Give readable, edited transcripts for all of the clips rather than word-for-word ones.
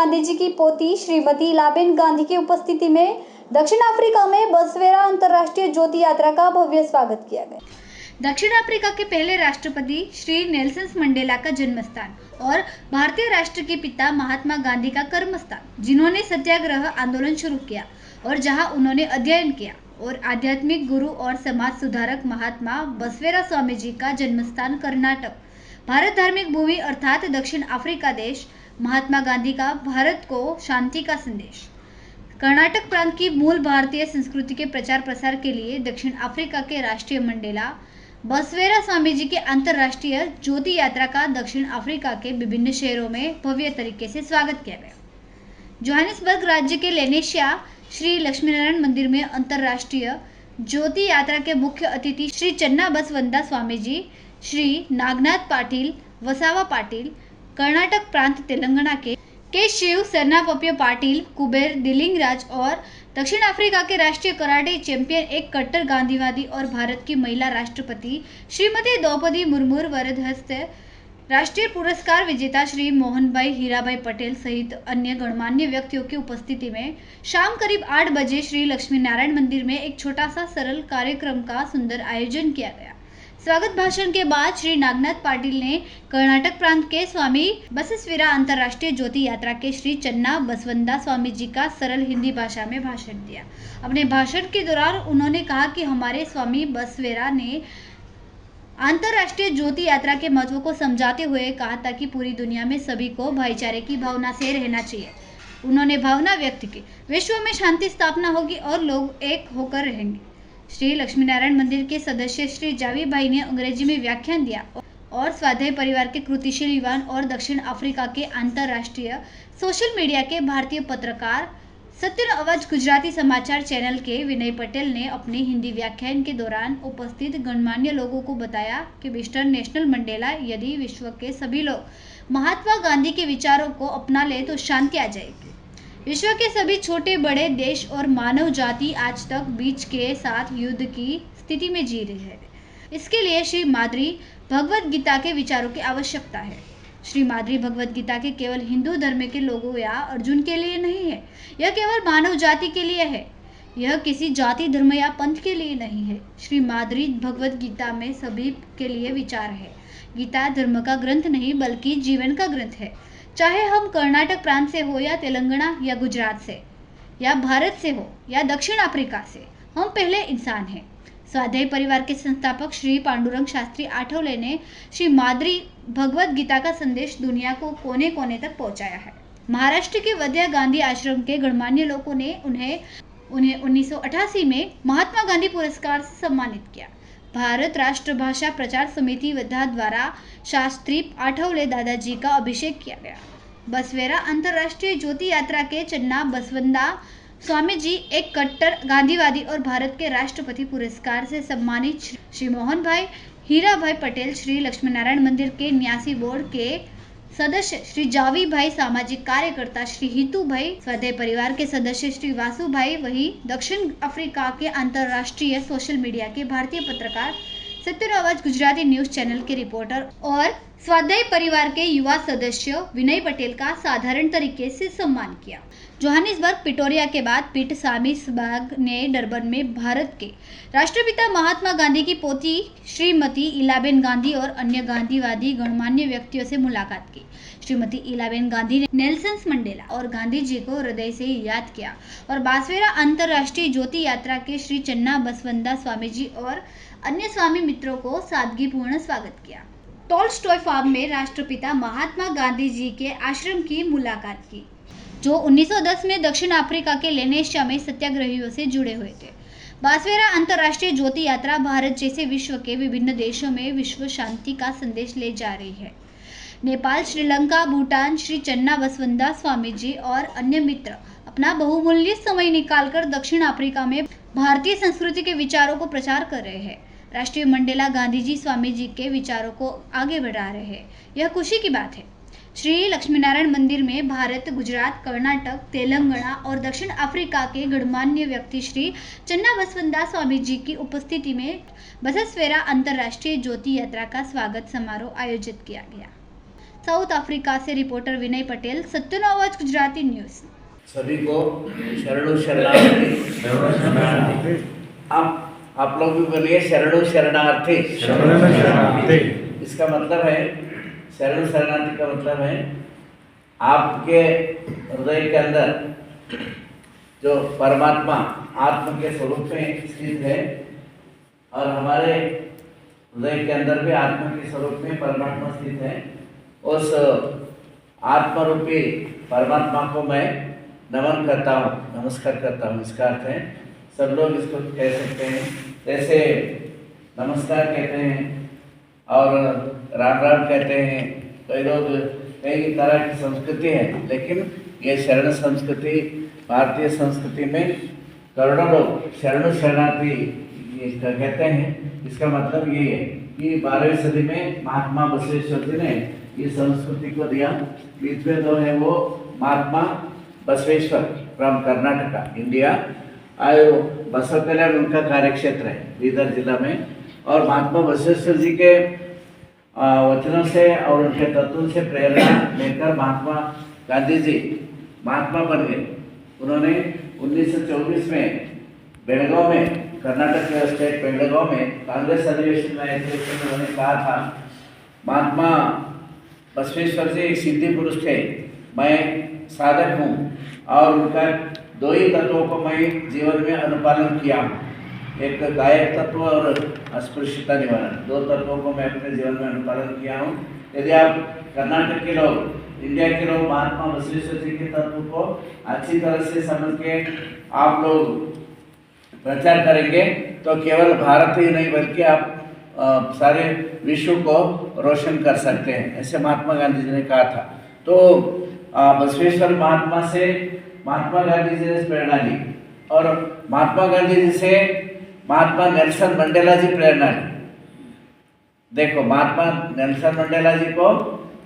गांधी जी की पोती श्रीमती इलाबेन गांधी की उपस्थिति में दक्षिण अफ्रीका में बसवेरा अंतर्राष्ट्रीय ज्योति यात्रा का भव्य स्वागत किया गया। दक्षिण अफ्रीका के पहले राष्ट्रपति श्री नेल्सन मंडेला का जन्म स्थान और भारतीय राष्ट्र के पिता महात्मा गांधी का कर्मस्थान, जिन्होंने सत्याग्रह आंदोलन शुरू किया और जहां उन्होंने अध्ययन किया, और आध्यात्मिक गुरु और समाज सुधारक महात्मा बसवेरा स्वामी जी का जन्मस्थान कर्नाटक, भारत धार्मिक भूमि अर्थात दक्षिण अफ्रीका देश, महात्मा गांधी का भारत को शांति का संदेश। कर्नाटक प्रांत की मूल भारतीय संस्कृति के प्रचार प्रसार के लिए दक्षिण अफ्रीका के राष्ट्रीय मंडेला बसवेरा स्वामी जी के अंतर्राष्ट्रीय ज्योति यात्रा का दक्षिण अफ्रीका के विभिन्न शहरों में भव्य तरीके से स्वागत किया गया। जोहानिसबर्ग राज्य के लेनेशिया श्री लक्ष्मीनारायण मंदिर में अंतर्राष्ट्रीय ज्योति यात्रा के मुख्य अतिथि श्री चन्ना बसवंता स्वामी जी, श्री नागनाथ पाटिल वसावा पाटिल, कर्नाटक प्रांत तेलंगाना के शिव सरनापप्य पाटिल कुबेर दिलिंगराज और दक्षिण अफ्रीका के राष्ट्रीय कराटे चैंपियन, एक कट्टर गांधीवादी और भारत की महिला राष्ट्रपति श्रीमती द्रौपदी मुर्मू वरदहस्त, राष्ट्रीय पुरस्कार विजेता श्री मोहनभाई हीराभाई पटेल सहित अन्य गणमान्य व्यक्तियों की उपस्थिति में शाम करीब 8 बजे श्री लक्ष्मी नारायण मंदिर में एक छोटा सा सरल कार्यक्रम का सुंदर आयोजन किया गया। स्वागत भाषण के बाद श्री नागनाथ पाटिल ने कर्नाटक प्रांत के स्वामी बसवेश्वरा अंतर्राष्ट्रीय ज्योति यात्रा के श्री चन्ना बसवंता स्वामी जी का सरल हिंदी भाषा में भाषण दिया। अपने भाषण के दौरान उन्होंने कहा कि हमारे स्वामी बसवेरा ने अंतर्राष्ट्रीय ज्योति यात्रा के महत्व को समझाते हुए कहा था कि पूरी दुनिया में सभी को भाईचारे की भावना से रहना चाहिए। उन्होंने भावना व्यक्त की, विश्व में शांति स्थापना होगी और लोग एक होकर रहेंगे। श्री लक्ष्मीनारायण मंदिर के सदस्य श्री जावी भाई ने अंग्रेजी में व्याख्यान दिया और स्वाध्याय परिवार के कृतिशील युवान और दक्षिण अफ्रीका के अंतर्राष्ट्रीय सोशल मीडिया के भारतीय पत्रकार सत्य आवाज गुजराती समाचार चैनल के विनय पटेल ने अपने हिंदी व्याख्यान के दौरान उपस्थित गणमान्य लोगों को बताया कि मिस्टर नेशनल मंडेला, यदि विश्व के सभी लोग महात्मा गांधी के विचारों को अपना ले तो शांति आ जाएगी। विश्व के सभी छोटे बड़े देश और मानव जाति आज तक बीच के साथ युद्ध की स्थिति में जी रही है। इसके लिए श्री माद्री भगवत गीता के विचारों की आवश्यकता है। श्री माद्री भगवत गीता के केवल हिंदू धर्म के लोगों या अर्जुन के लिए नहीं है, यह केवल मानव जाति के लिए है। यह किसी जाति धर्म या पंथ के लिए नहीं है। श्री माद्री भगवत गीता में सभी के लिए विचार है। गीता धर्म का ग्रंथ नहीं बल्कि जीवन का ग्रंथ है। चाहे हम कर्नाटक प्रांत से हो या तेलंगाना या गुजरात से या भारत से हो या दक्षिण अफ्रीका से, हम पहले इंसान हैं। स्वाध्याय परिवार के संस्थापक श्री पांडुरंग शास्त्री आठवले ने श्री माद्री भगवत गीता का संदेश दुनिया को कोने कोने तक पहुंचाया है। महाराष्ट्र के वध्या गांधी आश्रम के गणमान्य लोगों ने उन्हें 1988 में महात्मा गांधी पुरस्कार से सम्मानित किया। भारत राष्ट्र भाषा प्रचार समिति वध्या द्वारा शास्त्री आठवले दादाजी का अभिषेक किया गया। बसवेरा अंतर्राष्ट्रीय ज्योति यात्रा के चन्ना बसवंता स्वामी जी एक कट्टर गांधीवादी और भारत के राष्ट्रपति पुरस्कार से सम्मानित श्री मोहन भाई हीराभाई पटेल, श्री लक्ष्मीनारायण मंदिर के न्यासी बोर्ड के सदस्य श्री जावी भाई, सामाजिक कार्यकर्ता श्री हितू भाई, स्वाध्याय परिवार के सदस्य श्री वासु भाई, वही दक्षिण अफ्रीका के अंतर्राष्ट्रीय सोशल मीडिया के भारतीय पत्रकार सत्य आवाज गुजराती न्यूज चैनल के रिपोर्टर और स्वाध्याय परिवार के युवा सदस्य विनय पटेल का साधारण तरीके से सम्मान किया। जोहानिसबर्ग पिटोरिया के बाद पीट सामिसबाग ने डरबन में भारत के राष्ट्रपिता महात्मा गांधी की पोती श्रीमती इलाबेन गांधी और अन्य गांधीवादी गणमान्य व्यक्तियों से मुलाकात की। श्रीमती इलाबेन गांधी ने नेल्सन मंडेला और गांधी जी को हृदय से याद किया और बसवेरा अंतर्राष्ट्रीय ज्योति यात्रा के श्री चन्ना बसवंता स्वामी जी और अन्य स्वामी मित्रों को सादगीपूर्ण स्वागत किया। टॉलस्टॉय फार्म में राष्ट्रपिता महात्मा गांधी जी के आश्रम की मुलाकात की, जो 1910 में दक्षिण अफ्रीका के लेनेशिया में सत्याग्रहियों से जुड़े हुए थे। बसवेरा अंतर्राष्ट्रीय ज्योति यात्रा भारत जैसे विश्व के विभिन्न देशों में विश्व शांति का संदेश ले जा रही है। नेपाल, श्रीलंका, भूटान श्री चन्ना बसवंता स्वामी जी और अन्य मित्र अपना बहुमूल्य समय निकालकर दक्षिण अफ्रीका में भारतीय संस्कृति के विचारों को प्रचार कर रहे हैं। राष्ट्रीय मंडेला गांधी जी स्वामी जी के विचारों को आगे बढ़ा रहे हैं। यह खुशी की बात है। श्री लक्ष्मीनारायण मंदिर में भारत, गुजरात, कर्नाटक, तेलंगाना और दक्षिण अफ्रीका के गणमान्य व्यक्ति श्री चन्ना बसवंता स्वामी जी की उपस्थिति में बसवेश्वरा अंतर्राष्ट्रीय ज्योति यात्रा का स्वागत समारोह आयोजित किया गया। साउथ अफ्रीका से रिपोर्टर विनय पटेल, सत्यनो आवाज गुजराती न्यूज़। सभी को शरणु शरणार्थी। आप लोग भी बोलिए शरणु शरणार्थी। इसका मतलब है, शरणु शरणार्थी का मतलब है आपके हृदय के अंदर जो परमात्मा आत्मा के स्वरूप में स्थित है, और हमारे हृदय के अंदर भी आत्मा के स्वरूप में परमात्मा स्थित है। उस आत्मा रूपी परमात्मा को मैं नमन करता हूँ, नमस्कार करता हूँ। इसका अर्थ है, सब लोग इसको कह सकते हैं, जैसे नमस्कार कहते हैं और राम राम कहते हैं। कई लोग कई तरह की संस्कृति है, लेकिन ये शरण संस्कृति, भारतीय संस्कृति में करोड़ों लोग शरणु शरणार्थी इसका कहते हैं। इसका मतलब ये है कि 12वीं सदी में महात्मा बसवेश्वर जी ने इस संस्कृति को दिया। बीच में जो है वो महात्मा बसवेश्वर फ्रॉम कर्नाटका, इंडिया आयो। बसव कल्याण उनका कार्यक्षेत्र है बीदर जिला में, और महात्मा बसवेश्वर जी के वचनों से और उनके तत्वों से प्रेरणा लेकर महात्मा गांधी जी महात्मा बन गए। उन्होंने 1924 में बेलगांव में, कर्नाटक के स्टेट बेलगांव में कांग्रेस अधिवेशन में आए थे। उन्होंने कहा था, महात्मा बसवेश्वर जी एक सिद्धि पुरुष थे, मैं साधक हूँ, और उनका 2 ही तत्वों को मैं जीवन में अनुपालन किया हूँ, एक गायक तत्व और अस्पृश्यता निवारण। 2 तत्वों को मैं अपने जीवन में अनुपालन किया हूँ। यदि आप कर्नाटक के लोग, इंडिया के लोग महात्मा बसवेश्वर जी के तत्व को अच्छी तरह से समझ के आप लोग प्रचार करेंगे तो केवल भारत ही नहीं बल्कि आप सारे विश्व को रोशन कर सकते हैं, ऐसे महात्मा गांधी जी ने कहा था। तो बसवेश्वर महात्मा से महात्मा गांधी जी ने प्रेरणा ली, और महात्मा गांधी जी से महात्मा नेल्सन मंडेला जी प्रेरणा ली। देखो, महात्मा नेल्सन मंडेला जी को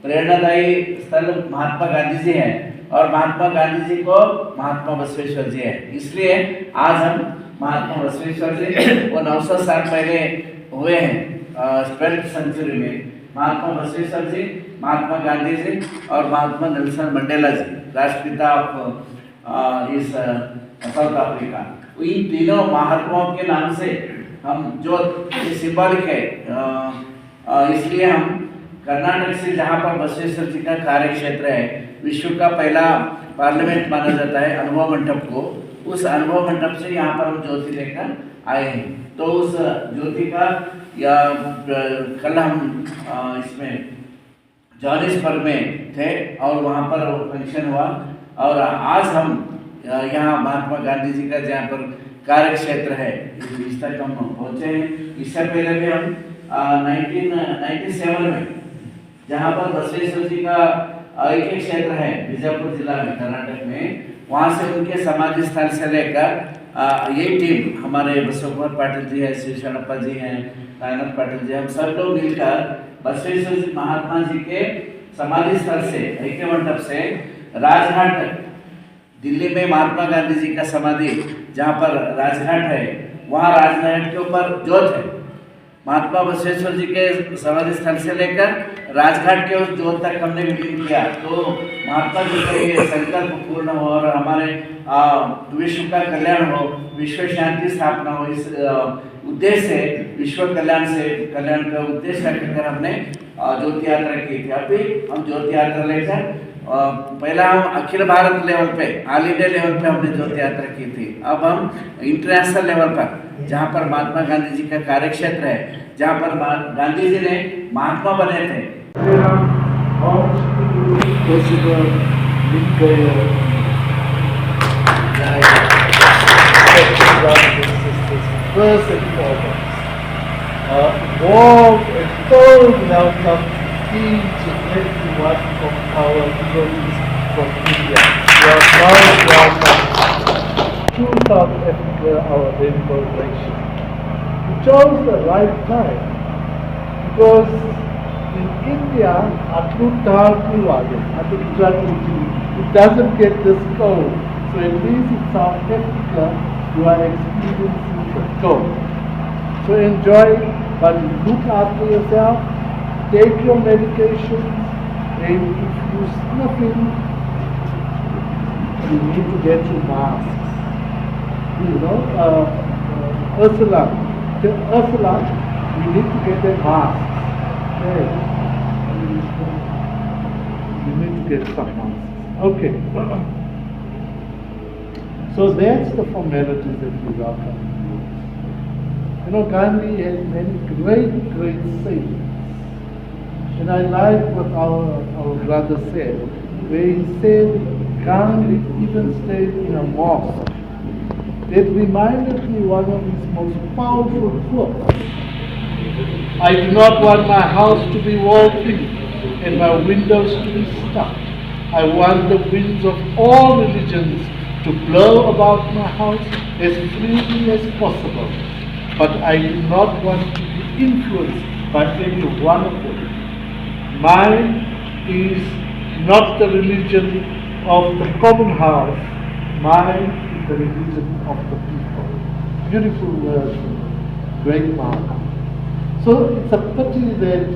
प्रेरणादायी स्थल महात्मा गांधी जी हैं, और महात्मा गांधी जी को महात्मा बसवेश्वर जी हैं। इसलिए आज हम महात्मा बसवेश्वर जी वो 900 साल पहले हुए हैं, 12th सेंचुरी में। महात्मा बसवेश्वर जी, महात्मा गांधी जी और महात्मा नेल्सन मंडेला जी, राष्ट्रपिता इस साउथ अफ्रीका। इन तीनों महात्माओं के नाम से हम जो सिंबॉलिक है, इसलिए हम कर्नाटक से, जहाँ पर बसवेश्वर जी का कार्य क्षेत्र है, विश्व का पहला पार्लियामेंट माना जाता है अनुभव मंडप को, उस अनुभव मंडप से यहाँ पर हम ज्योति लेकर आए हैं। तो उस ज्योति का या कल हम इसमें जोहानिसबर्ग में थे और वहाँ पर फंक्शन हुआ, और आज हम यहाँ महात्मा गांधी जी का जहाँ पर कार्य क्षेत्र है इस तक हम पहुँचे हैं। इससे पहले भी हम 1997 में जहाँ पर बसवेश्वर जी का एक क्षेत्र है बीजापुर जिला में, कर्नाटक में, वहाँ से उनके समाधि स्थल से लेकर ये टीम, हमारे बसव कुमार पाटिल जी है, श्री शरणप्पा जी हैं, नारायण पाटिल जी, हम सब लोग मिलकर बसवेश्वर जी महात्मा जी के समाधि स्थल से, ऐक्य मंडप से राजघाट तक, दिल्ली में महात्मा गांधी जी का समाधि जहाँ पर राजघाट है, वहाँ राजघाट के ऊपर ज्योत है। महात्मा बसवेश्वर जी के समाधि स्थल से लेकर राजघाट के उस ज्योत तक हमने विलीन किया। तो महात्मा जी का ये संकल्प पूर्ण हो और हमारे विश्व का कल्याण हो, विश्व शांति स्थापना हो, इस उद्देश्य से, विश्व कल्याण का उद्देश्य रखकर हमने ज्योति यात्रा की थी। अभी हम ज्योति यात्रा लेकर पहला हम अखिल भारत लेवल पे, ऑल इंडिया लेवल पे हमने ज्योति यात्रा की थी। अब हम इंटरनेशनल लेवल पर, जहाँ पर महात्मा गांधी जी का कार्य क्षेत्र है, जहाँ पर गांधी जी ने महात्मा बने थे। First and foremost, warm and cold welcome each and every one from our devotees from India. You are most welcome to South Africa, our rainbow nation. You chose the right time because in India, it doesn't get this cold. So at least in South Africa, you are experiencing the cold. So enjoy, but look after yourself, take your medications, And if you snuffing, you need to get your masks. You know, Ursula, you need to get a mask. Okay. You need to get some masks. Okay. So that's the formalities that we welcome. You know, Gandhi had many great sayings. And I like what our brother said, where he said Gandhi even stayed in a mosque. That reminded me one of his most powerful quotes. I do not want my house to be wall-free and my windows to be stuck. I want the winds of all religions to blow about my house as freely as possible. But I do not want to be influenced by any one of them. Mine is not the religion of the common house. Mine is the religion of the people. Beautiful words, great mark. So it's a pity that